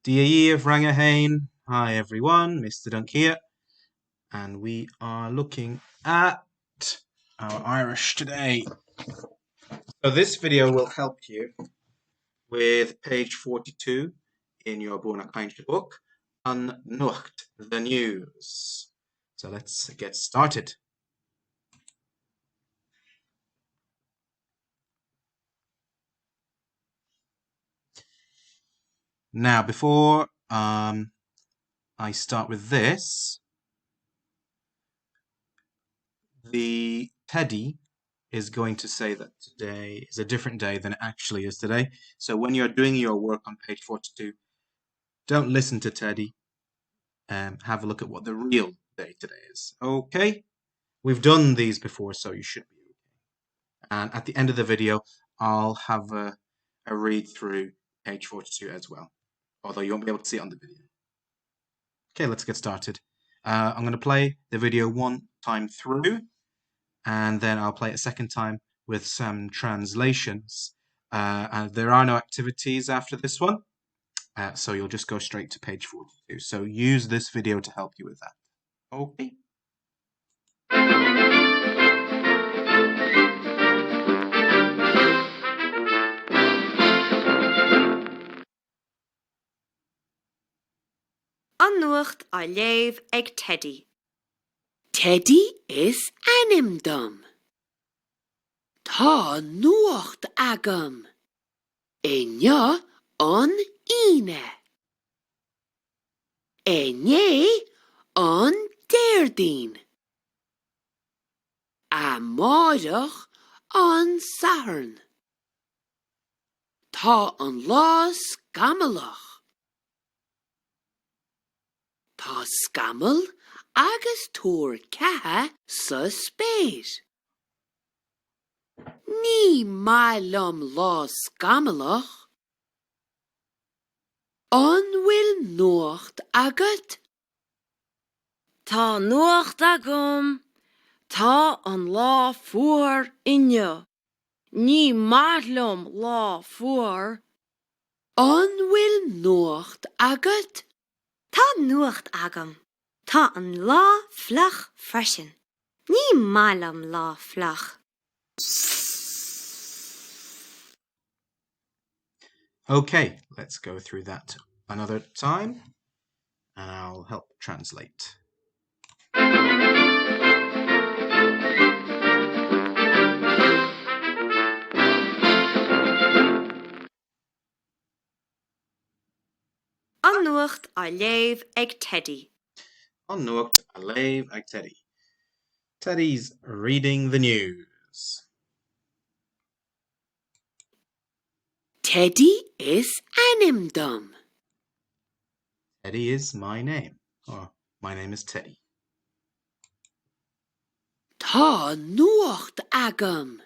Dia Franga Hain. Hi everyone, Mr. Dunk here, and we are looking at our Irish today. So this video will help you with page 42 in your Buna Kainche book on Nuacht, the news. So let's get started. Now, before I start with this, the Teddy is going to say that today is a different day than it actually is today. So when you're doing your work on page 42, don't listen to Teddy. Have a look at what the real day today is. Okay? We've done these before, so you should be okay. And at the end of the video, I'll have a read through page 42 as well, although you won't be able to see it on the video. Okay, let's get started. I'm going to play the video one time through, and then I'll play it a second time with some translations. And there are no activities after this one, so you'll just go straight to page 42. So use this video to help you with that. Okay. An nuacht a léamh ag Teddy. Teddy is animdom. Tá nuacht agam. Inne an ine. Inne an déirdín. A máireach an saharn. Tá an lá scamalach. Tá scamal agus túr cathe sa spéir. Ní mailam lá scamalach. An bhfuil nuacht agat? Tá nuacht agam. Tá an lá fuair inne. Ní mailam lá fuair. An bhfuil nuacht agat? Tá nuacht agam. Tá an lá flach freisin. Ní mailam lá flach. Okay, let's go through that another time, and I'll help translate. An nuacht a léamh ag Teddy. An nuacht a léamh ag Teddy. Teddy's reading the news. Teddy is animdom. Teddy is my name. Or my name is Teddy. Tá nuacht agam.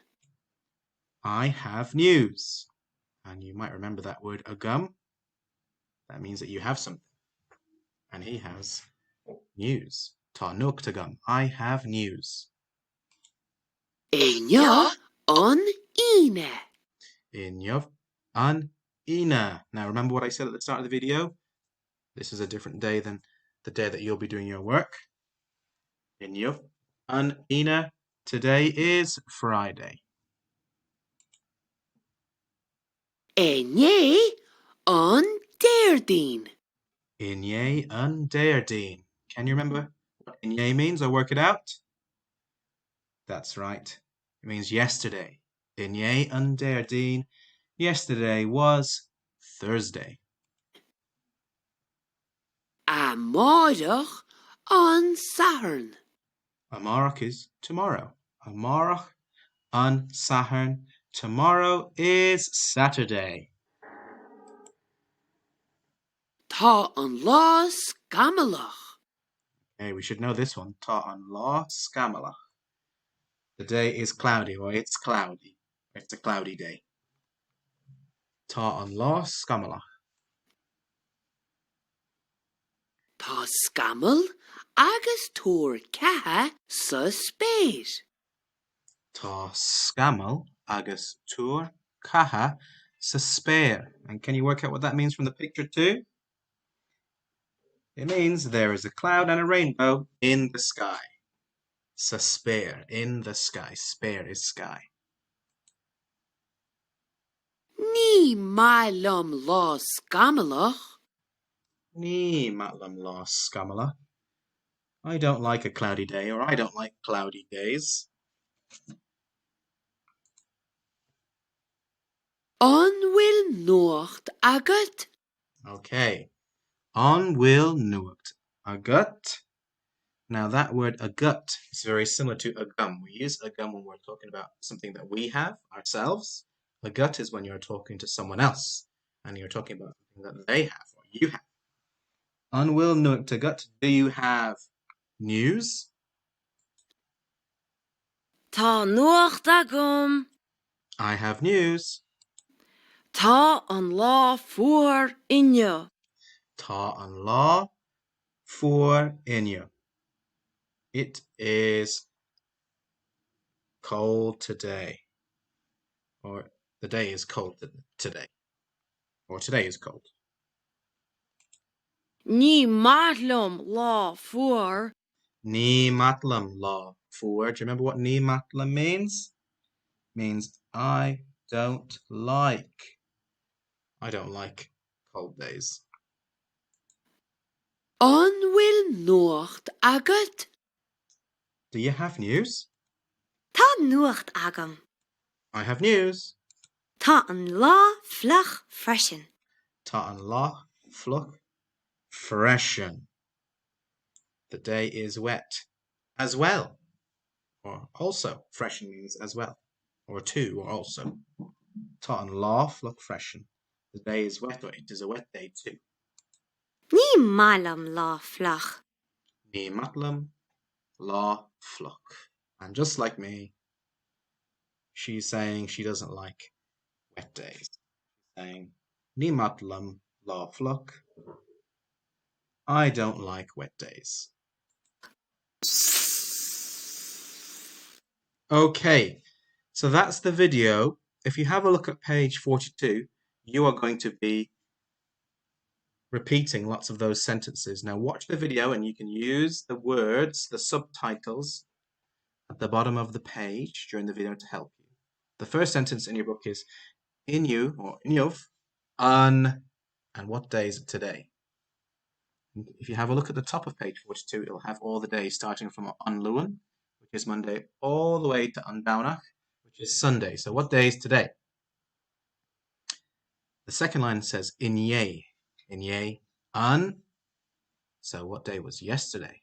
I have news. And you might remember that word agam. That means that you have something. And he has news. Tá nuacht agam. I have news. Inne an ine. Inne an ine. Now remember what I said at the start of the video? This is a different day than the day that you'll be doing your work. Inne an ine. Today is Friday. Inne an déirdín. Inne an déirdín. Can you remember what inne means or work it out? That's right. It means yesterday. Inne an déirdín. Yesterday was Thursday. A máireach an saharn. Amárach is tomorrow. Amárach an saharn. Tomorrow is Saturday. Tá an lá scamalach. Okay, we should know this one. Tá an lá scamalach. The day is cloudy, or it's cloudy. It's a cloudy day. Tá an lá scamalach. Tá scamal agus túr cathe sa spéir. Tá scamal agus túr cathe sa spéir. And can you work out what that means from the picture too? It means there is a cloud and a rainbow in the sky. Sa spare, in the sky. Spare is sky. Ní mailum lá scamalach. Ni matlam la scamala. I don't like a cloudy day, or I don't like cloudy days. An bhfuil nuacht agat? Okay. On will nuacht. A gut. Now that word a gut is very similar to a gum. We use a gum when we're talking about something that we have ourselves. A gut is when you're talking to someone else and you're talking about something that they have or you have. On will nuacht a gut. Do you have news? Tá nuacht agam. I have news. Tá an lá fuair inne. Tá an lá for inne. It is cold today. Or the day is cold today. Or today is cold. Ní mailum lá fuair. Ni matlam law for. Do you remember what ni matlam means? Means I don't like. I don't like cold days. An bhfuil nuacht agat? Do you have news? Tá nuacht agam. I have news. Tá an lá flach freisin. Ta an lach fluch freshen. The day is wet as well. Or also. Freshen means as well. Or to, or also. Ta an law fluch freshen. The day is wet, or it is a wet day too. Ní mailum lá flach. Ni matlam la fluch. And just like me, she's saying she doesn't like wet days. She's saying Ni matlam la fluch. I don't like wet days. Okay, so that's the video. If you have a look at page 42, you are going to be repeating lots of those sentences. Now watch the video and you can use the words, the subtitles at the bottom of the page during the video to help you. The first sentence in your book is Inyu or Inyov an, and what day is it today? If you have a look at the top of page 42, it'll have all the days starting from an Luan, which is Monday, all the way to an Baunach, which is Sunday. So what day is today? The second line says Inye an. So what day was yesterday?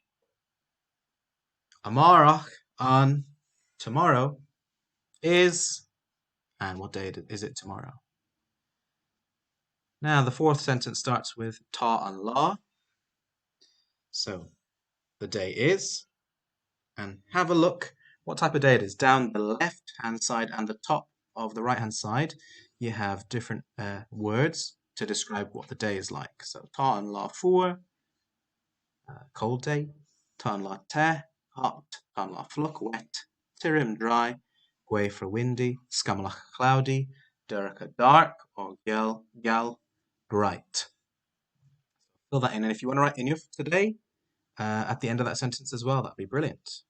Amarach an, tomorrow is, and what day is it tomorrow? Now the fourth sentence starts with ta an la. So the day is, and have a look what type of day it is. Down the left hand side and the top of the right hand side, you have different words to describe what the day is like. So ta an la fuair, cold day. Ta an la te, hot. Ta an la fluch, wet. Tirim, dry. Gwe for windy. Scamalach, cloudy. Duracha, dark. Or gal, bright. Fill that in, and if you want to write Inyuf today at the end of that sentence as well, that'd be brilliant.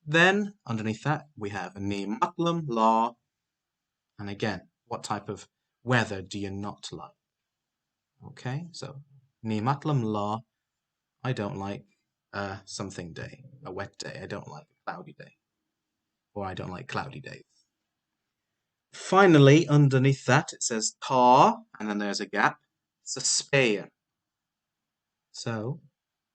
Then underneath that we have Ni matlam la, and again, what type of weather do you not like? Okay, so Ni matlam la, I don't like a something day, a wet day. I don't like a cloudy day, or I don't like cloudy days. Finally, underneath that it says ta, and then there's a gap. It's a spare. So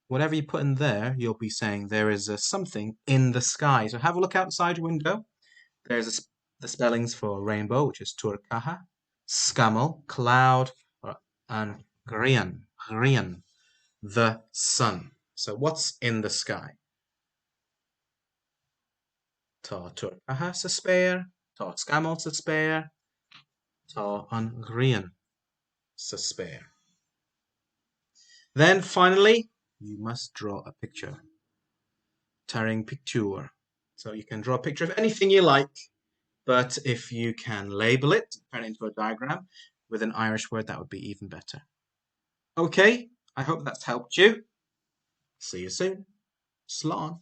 whatever you put in there, you'll be saying there is a something in the sky. So have a look outside your window. There's the spellings for rainbow, which is turkaha, scamal, cloud, and grian, the sun. So what's in the sky? Ta turkaha sa spare, ta scamal sa spare, ta an grian sa spare. Then finally, you must draw a picture. Taring picture. So you can draw a picture of anything you like, but if you can label it, turn it into a diagram with an Irish word, that would be even better. Okay, I hope that's helped you. See you soon. Slán.